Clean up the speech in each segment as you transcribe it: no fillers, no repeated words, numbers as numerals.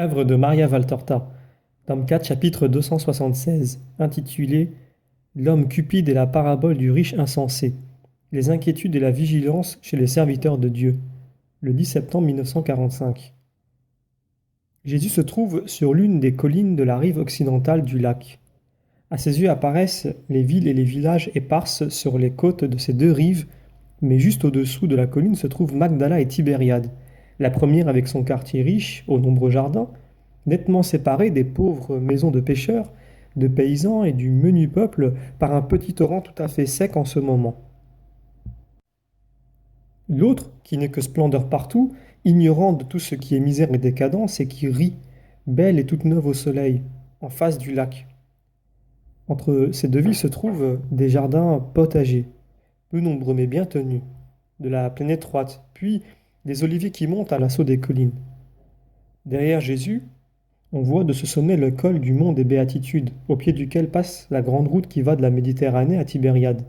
Œuvre de Maria Valtorta, tome 4, chapitre 276, intitulé L'homme cupide et la parabole du riche insensé. Les inquiétudes et la vigilance chez les serviteurs de Dieu. Le 10 septembre 1945. Jésus se trouve sur l'une des collines de la rive occidentale du lac. À ses yeux apparaissent les villes et les villages éparses sur les côtes de ces deux rives, mais juste au-dessous de la colline se trouvent Magdala et Tibériade, la première avec son quartier riche, aux nombreux jardins, nettement séparé des pauvres maisons de pêcheurs, de paysans et du menu peuple par un petit torrent tout à fait sec en ce moment. L'autre, qui n'est que splendeur partout, ignorant de tout ce qui est misère et décadence, et qui rit, belle et toute neuve au soleil, en face du lac. Entre ces deux villes se trouvent des jardins potagers, peu nombreux mais bien tenus, de la plaine étroite, puis des oliviers qui montent à l'assaut des collines. Derrière Jésus, on voit de ce sommet le col du mont des Béatitudes, au pied duquel passe la grande route qui va de la Méditerranée à Tibériade.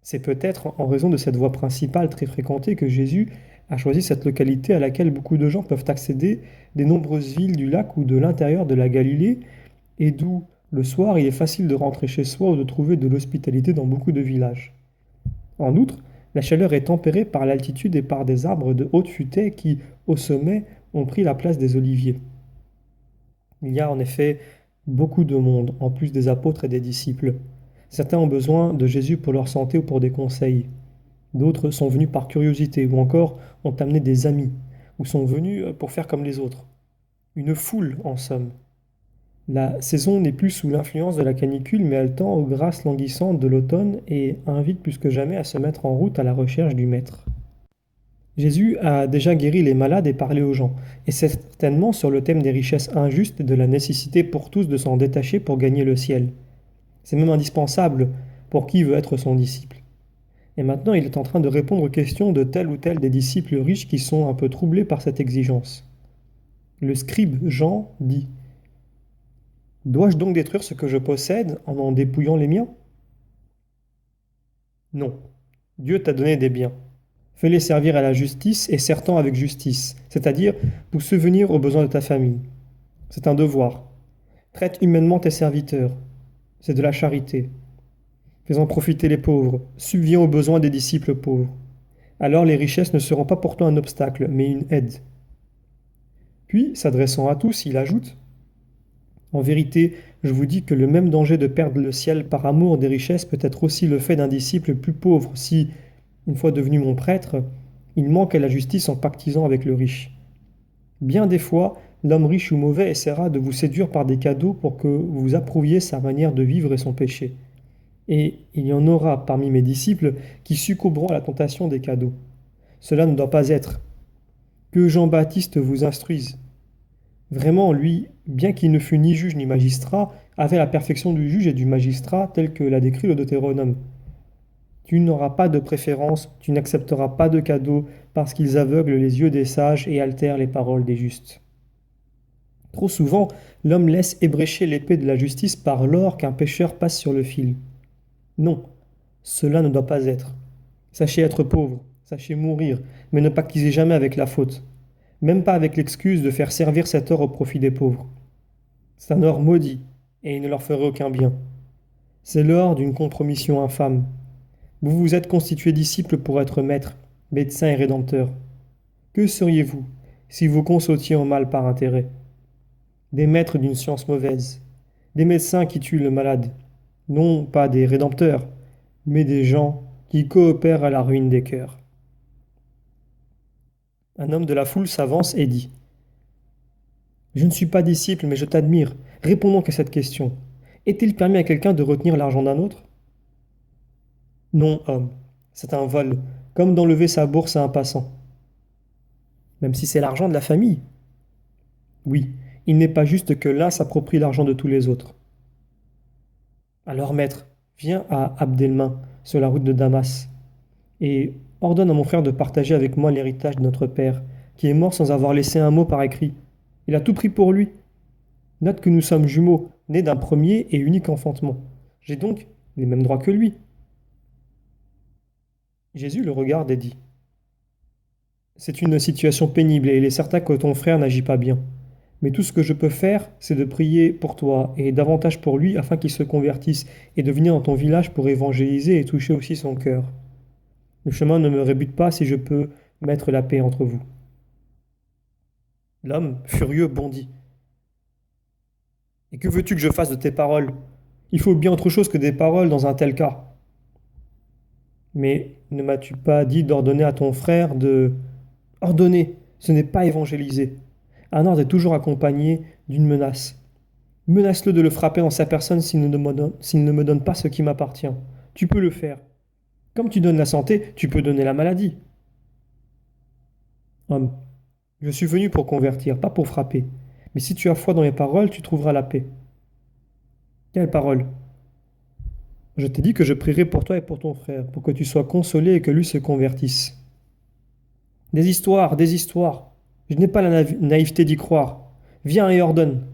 C'est peut-être en raison de cette voie principale très fréquentée que Jésus a choisi cette localité à laquelle beaucoup de gens peuvent accéder des nombreuses villes du lac ou de l'intérieur de la Galilée, et d'où, le soir, il est facile de rentrer chez soi ou de trouver de l'hospitalité dans beaucoup de villages. En outre, la chaleur est tempérée par l'altitude et par des arbres de haute futaie qui, au sommet, ont pris la place des oliviers. Il y a en effet beaucoup de monde, en plus des apôtres et des disciples. Certains ont besoin de Jésus pour leur santé ou pour des conseils. D'autres sont venus par curiosité ou encore ont amené des amis ou sont venus pour faire comme les autres. Une foule, en somme. La saison n'est plus sous l'influence de la canicule, mais elle tend aux grâces languissantes de l'automne et invite plus que jamais à se mettre en route à la recherche du Maître. Jésus a déjà guéri les malades et parlé aux gens, et certainement sur le thème des richesses injustes et de la nécessité pour tous de s'en détacher pour gagner le ciel. C'est même indispensable pour qui veut être son disciple. Et maintenant, il est en train de répondre aux questions de tel ou tel des disciples riches qui sont un peu troublés par cette exigence. Le scribe Jean dit: Dois-je donc détruire ce que je possède en dépouillant les miens? Non. Dieu t'a donné des biens. Fais-les servir à la justice et sers-t'en avec justice, c'est-à-dire pour subvenir aux besoins de ta famille. C'est un devoir. Traite humainement tes serviteurs. C'est de la charité. Fais-en profiter les pauvres. Subviens aux besoins des disciples pauvres. Alors les richesses ne seront pas pour toi un obstacle, mais une aide. Puis, s'adressant à tous, il ajoute: En vérité, je vous dis que le même danger de perdre le ciel par amour des richesses peut être aussi le fait d'un disciple plus pauvre si, une fois devenu mon prêtre, il manque à la justice en pactisant avec le riche. Bien des fois, l'homme riche ou mauvais essaiera de vous séduire par des cadeaux pour que vous approuviez sa manière de vivre et son péché. Et il y en aura parmi mes disciples qui succomberont à la tentation des cadeaux. Cela ne doit pas être. Que Jean-Baptiste vous instruise. Vraiment, lui, bien qu'il ne fût ni juge ni magistrat, avait la perfection du juge et du magistrat tel que l'a décrit le Deutéronome. Tu n'auras pas de préférence, tu n'accepteras pas de cadeaux, parce qu'ils aveuglent les yeux des sages et altèrent les paroles des justes. Trop souvent, l'homme laisse ébrécher l'épée de la justice par l'or qu'un pêcheur passe sur le fil. Non, cela ne doit pas être. Sachez être pauvre, sachez mourir, mais ne pactisez jamais avec la faute, même pas avec l'excuse de faire servir cet or au profit des pauvres. C'est un or maudit, et il ne leur ferait aucun bien. C'est l'or d'une compromission infâme. Vous vous êtes constitué disciple pour être maître, médecin et rédempteur. Que seriez-vous si vous consautiez au mal par intérêt? Des maîtres d'une science mauvaise, des médecins qui tuent le malade, non pas des rédempteurs, mais des gens qui coopèrent à la ruine des cœurs. Un homme de la foule s'avance et dit: Je ne suis pas disciple, mais je t'admire. Répondons à cette question. Est-il permis à quelqu'un de retenir l'argent d'un autre? Non, homme, c'est un vol, comme d'enlever sa bourse à un passant. Même si c'est l'argent de la famille. Oui, il n'est pas juste que l'un s'approprie l'argent de tous les autres. Alors, maître, viens à Abdelmain, sur la route de Damas, et ordonne à mon frère de partager avec moi l'héritage de notre père, qui est mort sans avoir laissé un mot par écrit. Il a tout pris pour lui. Note que nous sommes jumeaux, nés d'un premier et unique enfantement. J'ai donc les mêmes droits que lui. Jésus le regarde et dit: C'est une situation pénible et il est certain que ton frère n'agit pas bien. Mais tout ce que je peux faire, c'est de prier pour toi et davantage pour lui afin qu'il se convertisse et de venir dans ton village pour évangéliser et toucher aussi son cœur. Le chemin ne me rébute pas si je peux mettre la paix entre vous. L'homme, furieux, bondit. Et que veux-tu que je fasse de tes paroles? Il faut bien autre chose que des paroles dans un tel cas. Mais ne m'as-tu pas dit d'ordonner à ton frère de... Ordonner, ce n'est pas évangéliser. Un ordre est toujours accompagné d'une menace. Menace-le de le frapper dans sa personne s'il ne me donne pas ce qui m'appartient. Tu peux le faire. Comme tu donnes la santé, tu peux donner la maladie. Homme, je suis venu pour convertir, pas pour frapper. Mais si tu as foi dans mes paroles, tu trouveras la paix. Quelle parole? Je t'ai dit que je prierai pour toi et pour ton frère, pour que tu sois consolé et que lui se convertisse. Des histoires, des histoires. Je n'ai pas la naïveté d'y croire. Viens et ordonne.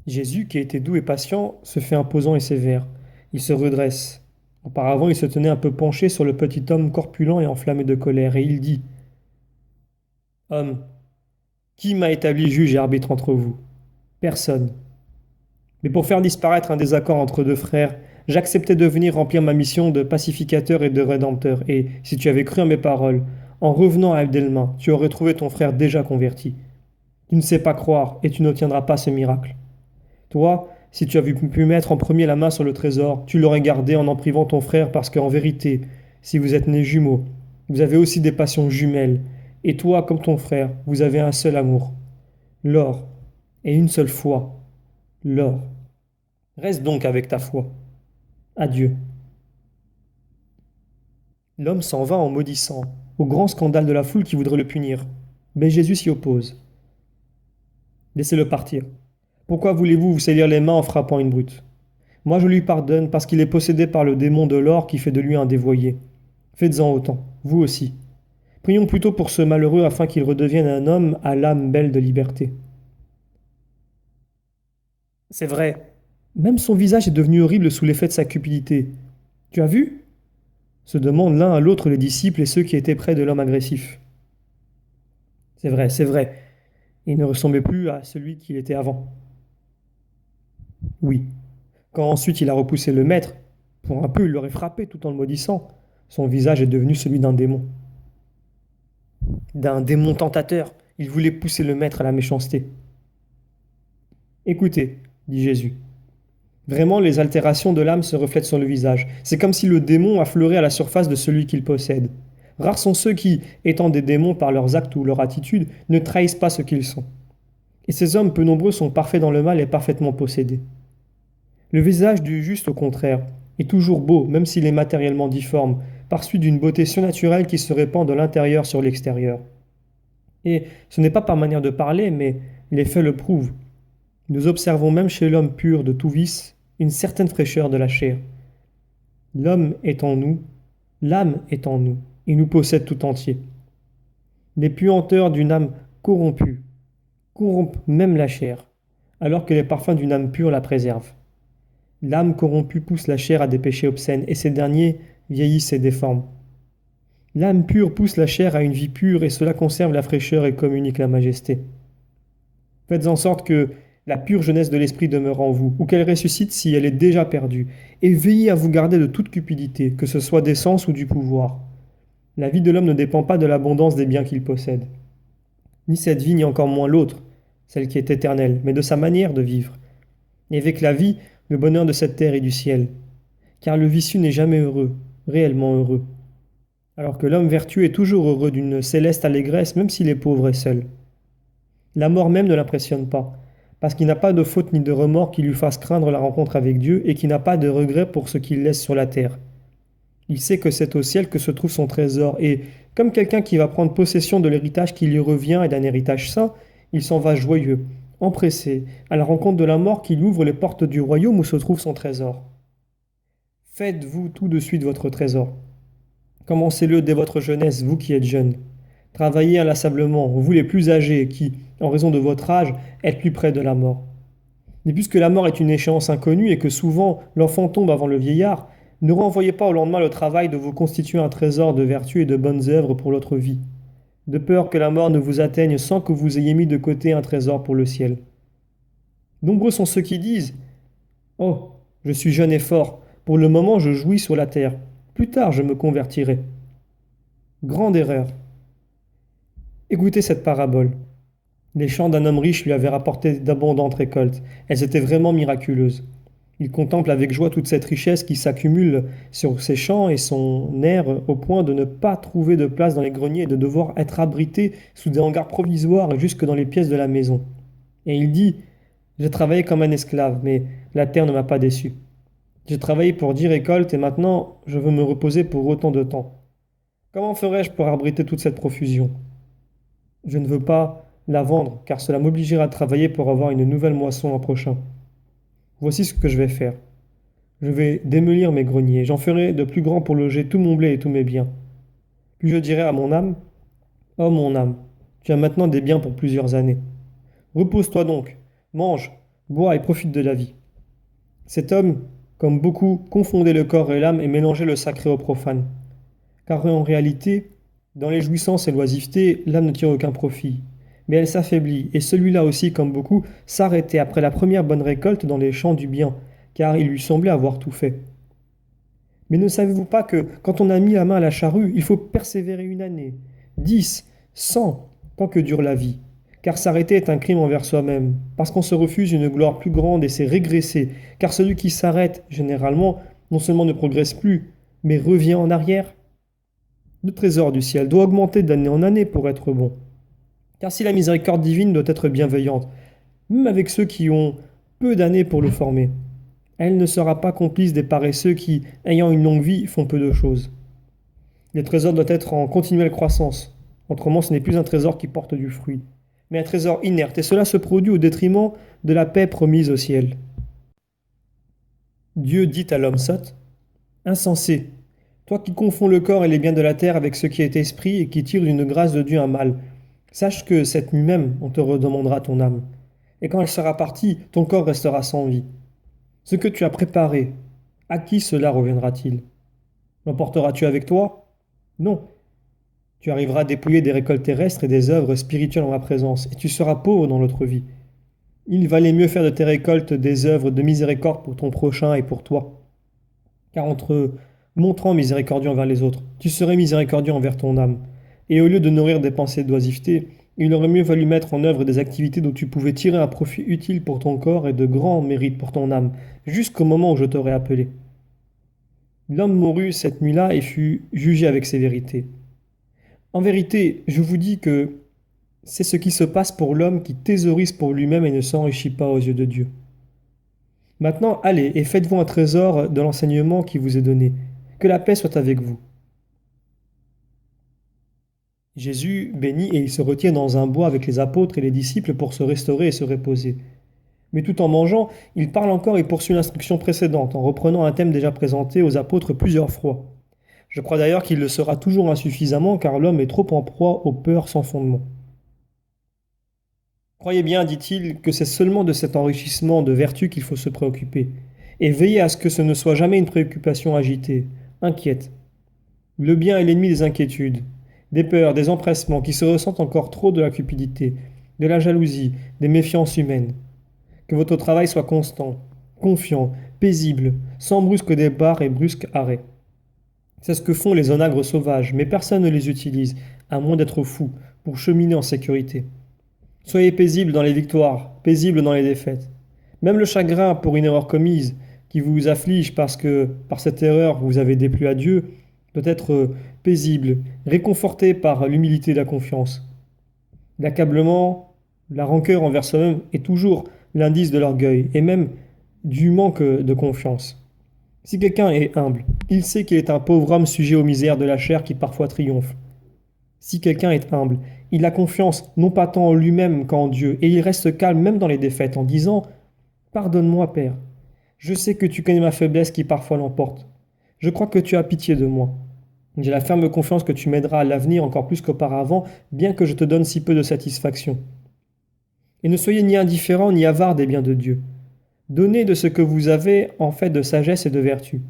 Jésus, qui était doux et patient, se fait imposant et sévère. Il se redresse. Auparavant, il se tenait un peu penché sur le petit homme corpulent et enflammé de colère, et il dit, Homme, qui m'a établi juge et arbitre entre vous? Personne. Mais pour faire disparaître un désaccord entre deux frères, j'acceptais de venir remplir ma mission de pacificateur et de rédempteur, et si tu avais cru à mes paroles, en revenant à Abdelmain, tu aurais trouvé ton frère déjà converti. Tu ne sais pas croire, et tu n'obtiendras pas ce miracle. Toi, si tu avais pu mettre en premier la main sur le trésor, tu l'aurais gardé en privant ton frère parce qu'en vérité, si vous êtes nés jumeaux, vous avez aussi des passions jumelles, et toi, comme ton frère, vous avez un seul amour, l'or, et une seule foi, l'or. Reste donc avec ta foi. Adieu. L'homme s'en va en maudissant, au grand scandale de la foule qui voudrait le punir. Mais Jésus s'y oppose. Laissez-le partir. Pourquoi voulez-vous vous salir les mains en frappant une brute? Moi je lui pardonne parce qu'il est possédé par le démon de l'or qui fait de lui un dévoyé. Faites-en autant, vous aussi. Prions plutôt pour ce malheureux afin qu'il redevienne un homme à l'âme belle de liberté. C'est vrai, même son visage est devenu horrible sous l'effet de sa cupidité. Tu as vu? Se demandent l'un à l'autre les disciples et ceux qui étaient près de l'homme agressif. C'est vrai, c'est vrai. Il ne ressemblait plus à celui qu'il était avant. Oui. Quand ensuite il a repoussé le maître, pour un peu il l'aurait frappé tout en le maudissant. Son visage est devenu celui d'un démon. D'un démon tentateur. Il voulait pousser le maître à la méchanceté. Écoutez, dit Jésus. Vraiment, les altérations de l'âme se reflètent sur le visage. C'est comme si le démon affleurait à la surface de celui qu'il possède. Rares sont ceux qui, étant des démons par leurs actes ou leur attitude, ne trahissent pas ce qu'ils sont. Et ces hommes peu nombreux sont parfaits dans le mal et parfaitement possédés. Le visage du juste, au contraire, est toujours beau, même s'il est matériellement difforme, par suite d'une beauté surnaturelle qui se répand de l'intérieur sur l'extérieur. Et ce n'est pas par manière de parler, mais les faits le prouvent. Nous observons même chez l'homme pur de tout vice une certaine fraîcheur de la chair. L'homme est en nous, l'âme est en nous, et nous possède tout entier. Les puanteurs d'une âme corrompue corrompent même la chair, alors que les parfums d'une âme pure la préservent. L'âme corrompue pousse la chair à des péchés obscènes, et ces derniers vieillissent et déforment. L'âme pure pousse la chair à une vie pure, et cela conserve la fraîcheur et communique la majesté. Faites en sorte que la pure jeunesse de l'esprit demeure en vous, ou qu'elle ressuscite si elle est déjà perdue, et veillez à vous garder de toute cupidité, que ce soit des sens ou du pouvoir. La vie de l'homme ne dépend pas de l'abondance des biens qu'il possède. Ni cette vie, ni encore moins l'autre, celle qui est éternelle, mais de sa manière de vivre. Et avec la vie, le bonheur de cette terre et du ciel. Car le vicieux n'est jamais heureux, réellement heureux. Alors que l'homme vertueux est toujours heureux d'une céleste allégresse, même s'il est pauvre et seul. La mort même ne l'impressionne pas, parce qu'il n'a pas de faute ni de remords qui lui fassent craindre la rencontre avec Dieu et qui n'a pas de regret pour ce qu'il laisse sur la terre. Il sait que c'est au ciel que se trouve son trésor, et comme quelqu'un qui va prendre possession de l'héritage qui lui revient et d'un héritage saint, il s'en va joyeux, empressé, à la rencontre de la mort qui lui ouvre les portes du royaume où se trouve son trésor. Faites-vous tout de suite votre trésor. Commencez-le dès votre jeunesse, vous qui êtes jeunes. Travaillez inlassablement, vous les plus âgés, qui, en raison de votre âge, êtes plus près de la mort. Mais puisque la mort est une échéance inconnue et que souvent l'enfant tombe avant le vieillard, ne renvoyez pas au lendemain le travail de vous constituer un trésor de vertu et de bonnes œuvres pour l'autre vie. de peur que la mort ne vous atteigne sans que vous ayez mis de côté un trésor pour le ciel. Nombreux sont ceux qui disent: Oh, je suis jeune et fort, pour le moment je jouis sur la terre, plus tard je me convertirai. Grande erreur. Écoutez cette parabole. Les champs d'un homme riche lui avaient rapporté d'abondantes récoltes. Elles étaient vraiment miraculeuses. Il contemple avec joie toute cette richesse qui s'accumule sur ses champs et son air au point de ne pas trouver de place dans les greniers et de devoir être abrité sous des hangars provisoires et jusque dans les pièces de la maison. Et il dit: J'ai travaillé comme un esclave, mais la terre ne m'a pas déçu. J'ai travaillé pour 10 récoltes et maintenant je veux me reposer pour autant de temps. Comment ferais-je pour abriter toute cette profusion? Je ne veux pas la vendre, car cela m'obligera à travailler pour avoir une nouvelle moisson l'an prochain. Voici ce que je vais faire. Je vais démolir mes greniers, j'en ferai de plus grands pour loger tout mon blé et tous mes biens. Puis je dirai à mon âme: Oh mon âme, tu as maintenant des biens pour plusieurs années. Repose-toi donc, mange, bois et profite de la vie. Cet homme, comme beaucoup, confondait le corps et l'âme et mélangeait le sacré au profane. Car en réalité, dans les jouissances et l'oisiveté, l'âme ne tire aucun profit. Mais elle s'affaiblit, et celui-là aussi, comme beaucoup, s'arrêtait après la première bonne récolte dans les champs du bien, car il lui semblait avoir tout fait. Mais ne savez-vous pas que, quand on a mis la main à la charrue, il faut persévérer 1 année, 10, 100, tant que dure la vie. Car s'arrêter est un crime envers soi-même, parce qu'on se refuse une gloire plus grande et c'est régresser, car celui qui s'arrête, généralement, non seulement ne progresse plus, mais revient en arrière. Le trésor du ciel doit augmenter d'année en année pour être bon. Car si la miséricorde divine doit être bienveillante, même avec ceux qui ont peu d'années pour le former, elle ne sera pas complice des paresseux qui, ayant une longue vie, font peu de choses. Le trésor doit être en continuelle croissance. Autrement, ce n'est plus un trésor qui porte du fruit, mais un trésor inerte, et cela se produit au détriment de la paix promise au ciel. Dieu dit à l'homme sot: Insensé, toi qui confonds le corps et les biens de la terre avec ce qui est esprit et qui tire d'une grâce de Dieu un mal, sache que cette nuit même, on te redemandera ton âme. Et quand elle sera partie, ton corps restera sans vie. Ce que tu as préparé, à qui cela reviendra-t-il? L'emporteras-tu avec toi? Non. Tu arriveras dépouillé des récoltes terrestres et des œuvres spirituelles en ma présence, et tu seras pauvre dans l'autre vie. Il valait mieux faire de tes récoltes des œuvres de miséricorde pour ton prochain et pour toi. Car entre montrant miséricordieux envers les autres, tu serais miséricordieux envers ton âme. Et au lieu de nourrir des pensées d'oisiveté, il aurait mieux valu mettre en œuvre des activités dont tu pouvais tirer un profit utile pour ton corps et de grands mérites pour ton âme, jusqu'au moment où je t'aurais appelé. L'homme mourut cette nuit-là et fut jugé avec sévérité. En vérité, je vous dis que c'est ce qui se passe pour l'homme qui thésaurise pour lui-même et ne s'enrichit pas aux yeux de Dieu. Maintenant, allez et faites-vous un trésor de l'enseignement qui vous est donné. Que la paix soit avec vous. Jésus bénit et il se retient dans un bois avec les apôtres et les disciples pour se restaurer et se reposer. Mais tout en mangeant, il parle encore et poursuit l'instruction précédente en reprenant un thème déjà présenté aux apôtres plusieurs fois. Je crois d'ailleurs qu'il le sera toujours insuffisamment car l'homme est trop en proie aux peurs sans fondement. Croyez bien, dit-il, que c'est seulement de cet enrichissement de vertu qu'il faut se préoccuper, et veillez à ce que ce ne soit jamais une préoccupation agitée, inquiète. Le bien est l'ennemi des inquiétudes, des peurs, des empressements qui se ressentent encore trop de la cupidité, de la jalousie, des méfiances humaines. Que votre travail soit constant, confiant, paisible, sans brusques départs et brusques arrêts. C'est ce que font les onagres sauvages, mais personne ne les utilise, à moins d'être fou, pour cheminer en sécurité. Soyez paisible dans les victoires, paisible dans les défaites. Même le chagrin pour une erreur commise, qui vous afflige parce que, par cette erreur, vous avez déplu à Dieu, doit être paisible, réconforté par l'humilité et la confiance. L'accablement, la rancœur envers soi-même est toujours l'indice de l'orgueil et même du manque de confiance. Si quelqu'un est humble, il sait qu'il est un pauvre homme sujet aux misères de la chair qui parfois triomphe. Si quelqu'un est humble, il a confiance non pas tant en lui-même qu'en Dieu, et il reste calme même dans les défaites en disant: Pardonne-moi, Père. Je sais que tu connais ma faiblesse qui parfois l'emporte. Je crois que tu as pitié de moi. J'ai la ferme confiance que tu m'aideras à l'avenir encore plus qu'auparavant, bien que je te donne si peu de satisfaction. Et ne soyez ni indifférents ni avares des biens de Dieu. Donnez de ce que vous avez en fait de sagesse et de vertu.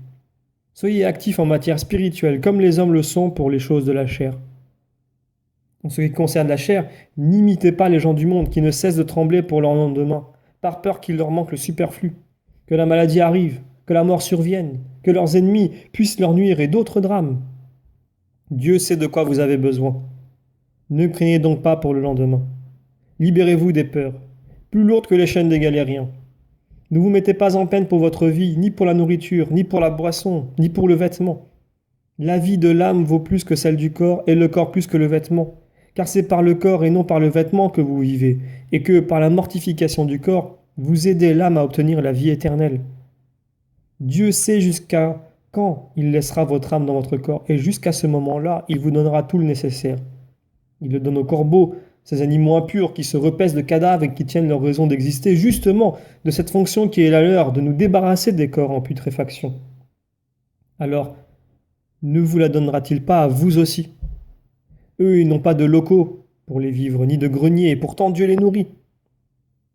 Soyez actifs en matière spirituelle comme les hommes le sont pour les choses de la chair. En ce qui concerne la chair, n'imitez pas les gens du monde qui ne cessent de trembler pour leur lendemain, par peur qu'il leur manque le superflu, que la maladie arrive, que la mort survienne, que leurs ennemis puissent leur nuire et d'autres drames. Dieu sait de quoi vous avez besoin. Ne craignez donc pas pour le lendemain. Libérez-vous des peurs, plus lourdes que les chaînes des galériens. Ne vous mettez pas en peine pour votre vie, ni pour la nourriture, ni pour la boisson, ni pour le vêtement. La vie de l'âme vaut plus que celle du corps, et le corps plus que le vêtement. Car c'est par le corps et non par le vêtement que vous vivez, et que par la mortification du corps, vous aidez l'âme à obtenir la vie éternelle. Dieu sait jusqu'à quand il laissera votre âme dans votre corps, et jusqu'à ce moment-là, il vous donnera tout le nécessaire. Il le donne aux corbeaux, ces animaux impurs qui se repaissent de cadavres et qui tiennent leur raison d'exister justement de cette fonction qui est la leur, de nous débarrasser des corps en putréfaction. Alors, ne vous la donnera-t-il pas à vous aussi? Eux, ils n'ont pas de locaux pour les vivre, ni de greniers, et pourtant Dieu les nourrit.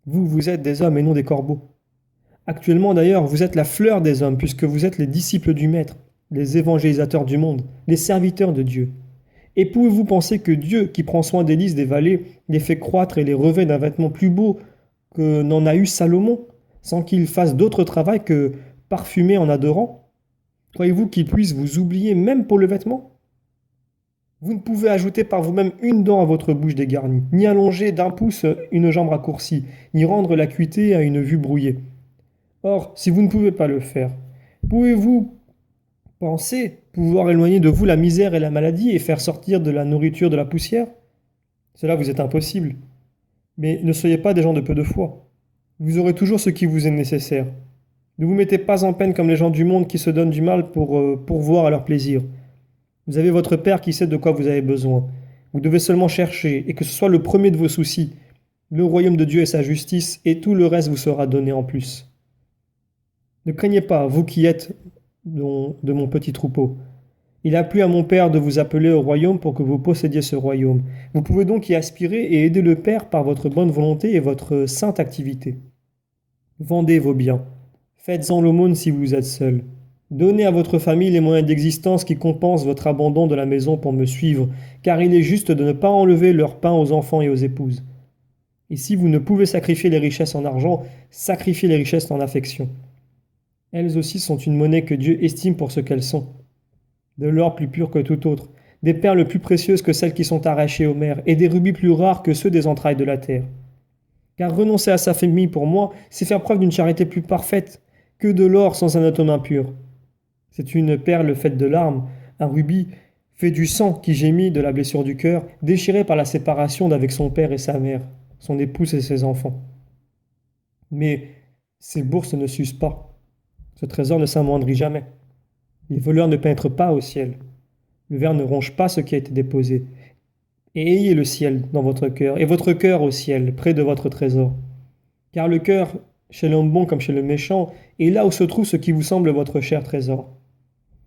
Vous, vous êtes des hommes et non des corbeaux. Actuellement d'ailleurs, vous êtes la fleur des hommes, puisque vous êtes les disciples du Maître, les évangélisateurs du monde, les serviteurs de Dieu. Et pouvez-vous penser que Dieu, qui prend soin des lys des vallées, les fait croître et les revêt d'un vêtement plus beau que n'en a eu Salomon, sans qu'il fasse d'autre travail que parfumer en adorant? Croyez-vous qu'il puisse vous oublier même pour le vêtement? Vous ne pouvez ajouter par vous-même une dent à votre bouche dégarnie, ni allonger d'un pouce une jambe raccourcie, ni rendre l'acuité à une vue brouillée. Or, si vous ne pouvez pas le faire, pouvez-vous penser pouvoir éloigner de vous la misère et la maladie et faire sortir de la nourriture de la poussière? Cela vous est impossible. Mais ne soyez pas des gens de peu de foi. Vous aurez toujours ce qui vous est nécessaire. Ne vous mettez pas en peine comme les gens du monde qui se donnent du mal pour pourvoir à leur plaisir. Vous avez votre Père qui sait de quoi vous avez besoin. Vous devez seulement chercher, et que ce soit le premier de vos soucis, le royaume de Dieu et sa justice, et tout le reste vous sera donné en plus. Ne craignez pas, vous qui êtes de mon petit troupeau. Il a plu à mon Père de vous appeler au royaume pour que vous possédiez ce royaume. Vous pouvez donc y aspirer et aider le Père par votre bonne volonté et votre sainte activité. Vendez vos biens. Faites-en l'aumône si vous êtes seul. Donnez à votre famille les moyens d'existence qui compensent votre abandon de la maison pour me suivre, car il est juste de ne pas enlever leur pain aux enfants et aux épouses. Et si vous ne pouvez sacrifier les richesses en argent, sacrifiez les richesses en affection. Elles aussi sont une monnaie que Dieu estime pour ce qu'elles sont. De l'or plus pur que tout autre, des perles plus précieuses que celles qui sont arrachées aux mers, et des rubis plus rares que ceux des entrailles de la terre. Car renoncer à sa famille pour moi, c'est faire preuve d'une charité plus parfaite que de l'or sans un atome impur. C'est une perle faite de larmes, un rubis fait du sang qui gémit de la blessure du cœur, déchiré par la séparation d'avec son père et sa mère, son épouse et ses enfants. Mais ces bourses ne s'usent pas. Ce trésor ne s'amoindrit jamais. Les voleurs ne pénètrent pas au ciel. Le ver ne ronge pas ce qui a été déposé. Et ayez le ciel dans votre cœur, et votre cœur au ciel, près de votre trésor. Car le cœur, chez l'homme bon comme chez le méchant, est là où se trouve ce qui vous semble votre cher trésor.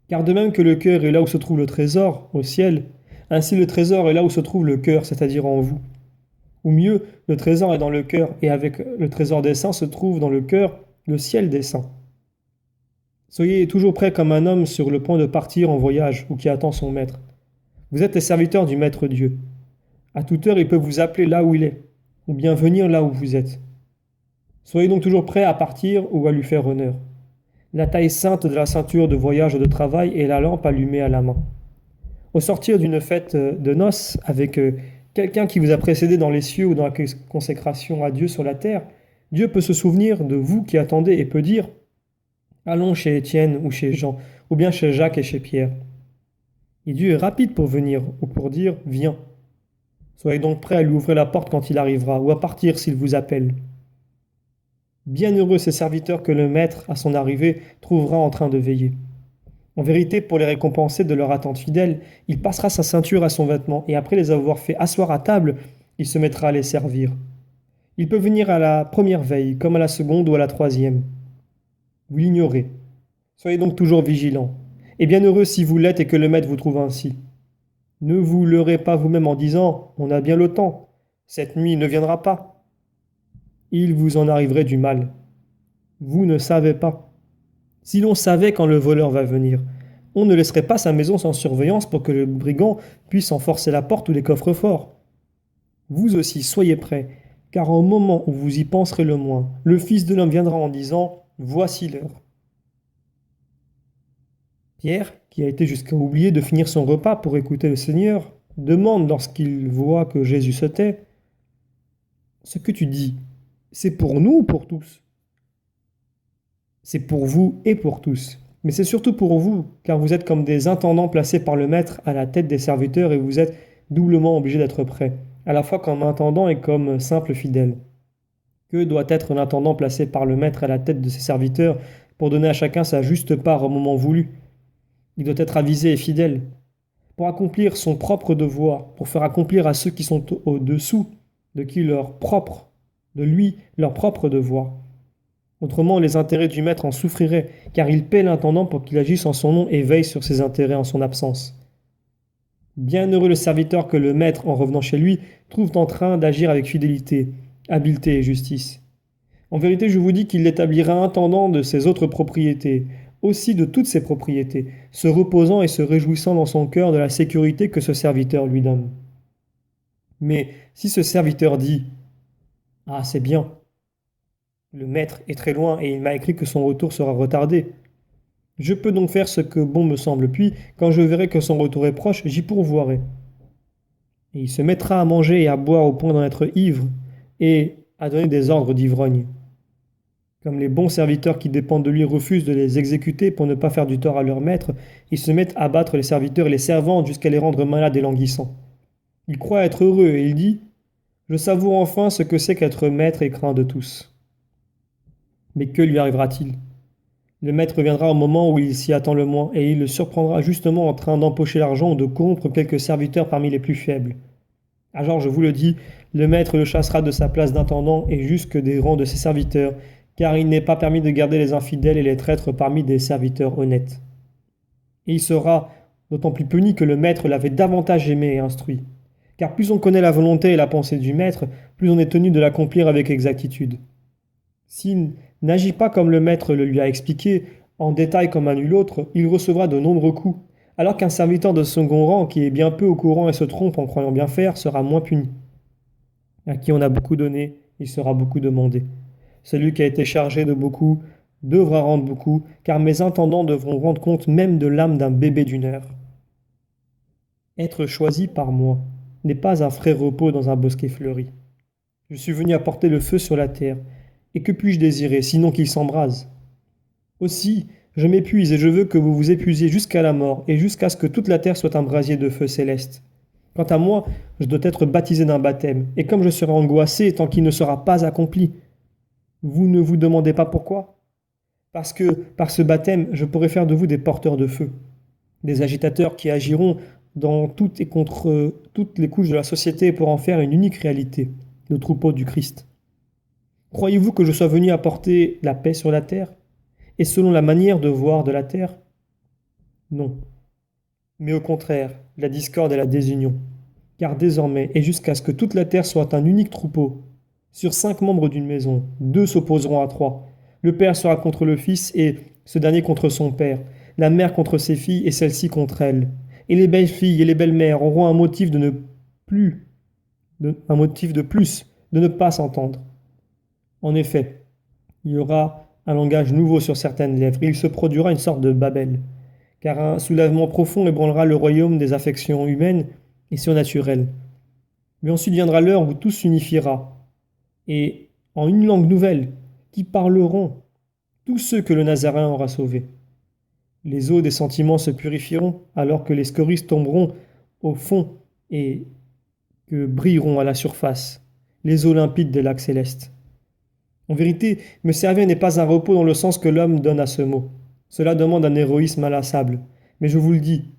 Car de même que le cœur est là où se trouve le trésor, au ciel, ainsi le trésor est là où se trouve le cœur, c'est-à-dire en vous. Ou mieux, le trésor est dans le cœur, et avec le trésor des saints se trouve dans le cœur le ciel des saints. Soyez toujours prêts comme un homme sur le point de partir en voyage ou qui attend son maître. Vous êtes les serviteurs du Maître Dieu. À toute heure, il peut vous appeler là où il est, ou bien venir là où vous êtes. Soyez donc toujours prêts à partir ou à lui faire honneur. La taille sainte de la ceinture de voyage ou de travail et la lampe allumée à la main. Au sortir d'une fête de noces avec quelqu'un qui vous a précédé dans les cieux ou dans la consécration à Dieu sur la terre, Dieu peut se souvenir de vous qui attendez et peut dire « Allons chez Étienne ou chez Jean, ou bien chez Jacques et chez Pierre. » Et Dieu est rapide pour venir ou pour dire « Viens ». Soyez donc prêts à lui ouvrir la porte quand il arrivera, ou à partir s'il vous appelle. Bienheureux ces serviteurs que le Maître, à son arrivée, trouvera en train de veiller. En vérité, pour les récompenser de leur attente fidèle, il passera sa ceinture à son vêtement, et après les avoir fait asseoir à table, il se mettra à les servir. Il peut venir à la première veille, comme à la seconde ou à la troisième. Vous l'ignorez. Soyez donc toujours vigilants. Et bienheureux si vous l'êtes et que le Maître vous trouve ainsi. Ne vous leurrez pas vous-même en disant « On a bien le temps, cette nuit ne viendra pas ». Il vous en arriverait du mal. Vous ne savez pas. Si l'on savait quand le voleur va venir, on ne laisserait pas sa maison sans surveillance pour que le brigand puisse en forcer la porte ou les coffres forts. Vous aussi, soyez prêts, car au moment où vous y penserez le moins, le Fils de l'homme viendra en disant, voici l'heure. Pierre, qui a été jusqu'à oublier de finir son repas pour écouter le Seigneur, demande lorsqu'il voit que Jésus se tait, ce que tu dis, c'est pour nous ou pour tous? C'est pour vous et pour tous. Mais c'est surtout pour vous, car vous êtes comme des intendants placés par le maître à la tête des serviteurs et vous êtes doublement obligés d'être prêts, à la fois comme intendant et comme simple fidèle. Que doit être l'intendant placé par le maître à la tête de ses serviteurs pour donner à chacun sa juste part au moment voulu? Il doit être avisé et fidèle, pour accomplir son propre devoir, pour faire accomplir à ceux qui sont au-dessous de qui leur propre, de lui leur propre devoir. Autrement, les intérêts du maître en souffriraient, car il paie l'intendant pour qu'il agisse en son nom et veille sur ses intérêts en son absence. Bienheureux le serviteur que le maître, en revenant chez lui, trouve en train d'agir avec fidélité, habileté et justice. En vérité, je vous dis qu'il l'établira intendant de ses autres propriétés, aussi de toutes ses propriétés, se reposant et se réjouissant dans son cœur de la sécurité que ce serviteur lui donne. Mais si ce serviteur dit « Ah, c'est bien, le maître est très loin et il m'a écrit que son retour sera retardé. Je peux donc faire ce que bon me semble, puis, quand je verrai que son retour est proche, j'y pourvoirai. » Et il se mettra à manger et à boire au point d'en être ivre, et à donner des ordres d'ivrogne. Comme les bons serviteurs qui dépendent de lui refusent de les exécuter pour ne pas faire du tort à leur maître, ils se mettent à battre les serviteurs et les servantes jusqu'à les rendre malades et languissants. Il croit être heureux et il dit « Je savoure enfin ce que c'est qu'être maître et craint de tous. » Mais que lui arrivera-t-il? Le maître viendra au moment où il s'y attend le moins, et il le surprendra justement en train d'empocher l'argent ou de corrompre quelques serviteurs parmi les plus faibles. Alors je vous le dis, le maître le chassera de sa place d'intendant et jusque des rangs de ses serviteurs, car il n'est pas permis de garder les infidèles et les traîtres parmi des serviteurs honnêtes. Et il sera d'autant plus puni que le maître l'avait davantage aimé et instruit. Car plus on connaît la volonté et la pensée du maître, plus on est tenu de l'accomplir avec exactitude. S'il n'agit pas comme le maître le lui a expliqué, en détail comme un nul autre, il recevra de nombreux coups, alors qu'un serviteur de second rang qui est bien peu au courant et se trompe en croyant bien faire sera moins puni. À qui on a beaucoup donné, il sera beaucoup demandé. Celui qui a été chargé de beaucoup devra rendre beaucoup, car mes intendants devront rendre compte même de l'âme d'un bébé d'une heure. Être choisi par moi n'est pas un frais repos dans un bosquet fleuri. Je suis venu apporter le feu sur la terre, et que puis-je désirer, sinon qu'il s'embrase? Aussi, je m'épuise et je veux que vous vous épuisiez jusqu'à la mort, et jusqu'à ce que toute la terre soit un brasier de feu céleste. Quant à moi, je dois être baptisé d'un baptême, et comme je serai angoissé tant qu'il ne sera pas accompli, vous ne vous demandez pas pourquoi? Parce que, par ce baptême, je pourrai faire de vous des porteurs de feu, des agitateurs qui agiront dans toutes et contre toutes les couches de la société pour en faire une unique réalité, le troupeau du Christ. Croyez-vous que je sois venu apporter la paix sur la terre, et selon la manière de voir de la terre? Non. Mais au contraire, la discorde et la désunion. Car désormais, et jusqu'à ce que toute la terre soit un unique troupeau, sur 5 membres d'une maison, 2 s'opposeront à 3. Le père sera contre le fils, et ce dernier contre son père, la mère contre ses filles, et celle-ci contre elle. Et les belles filles et les belles mères auront un motif de plus, de ne pas s'entendre. En effet, il y aura un langage nouveau sur certaines lèvres, et il se produira une sorte de Babel, car un soulèvement profond ébranlera le royaume des affections humaines et surnaturelles. Mais ensuite viendra l'heure où tout s'unifiera, et en une langue nouvelle, qui parleront tous ceux que le Nazaréen aura sauvés. Les eaux des sentiments se purifieront, alors que les scories tomberont au fond et que brilleront à la surface les eaux limpides des lacs célestes. En vérité, me servir n'est pas un repos dans le sens que l'homme donne à ce mot. Cela demande un héroïsme inlassable. Mais je vous le dis,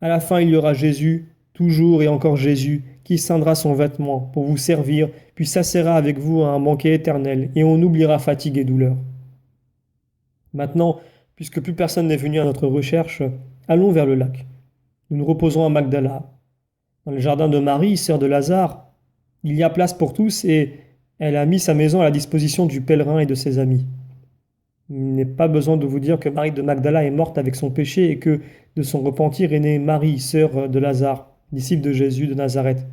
à la fin il y aura Jésus, toujours et encore Jésus, qui scindra son vêtement pour vous servir, puis s'asseyra avec vous à un banquet éternel, et on oubliera fatigue et douleur. Maintenant, puisque plus personne n'est venu à notre recherche, allons vers le lac. Nous nous reposerons à Magdala. Dans le jardin de Marie, sœur de Lazare, il y a place pour tous, et elle a mis sa maison à la disposition du pèlerin et de ses amis. Il n'est pas besoin de vous dire que Marie de Magdala est morte avec son péché et que de son repentir est née Marie, sœur de Lazare, disciple de Jésus de Nazareth.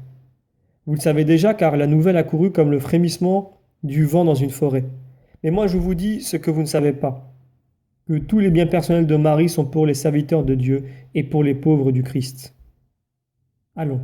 Vous le savez déjà car la nouvelle a couru comme le frémissement du vent dans une forêt. Mais moi je vous dis ce que vous ne savez pas, que tous les biens personnels de Marie sont pour les serviteurs de Dieu et pour les pauvres du Christ. Allons.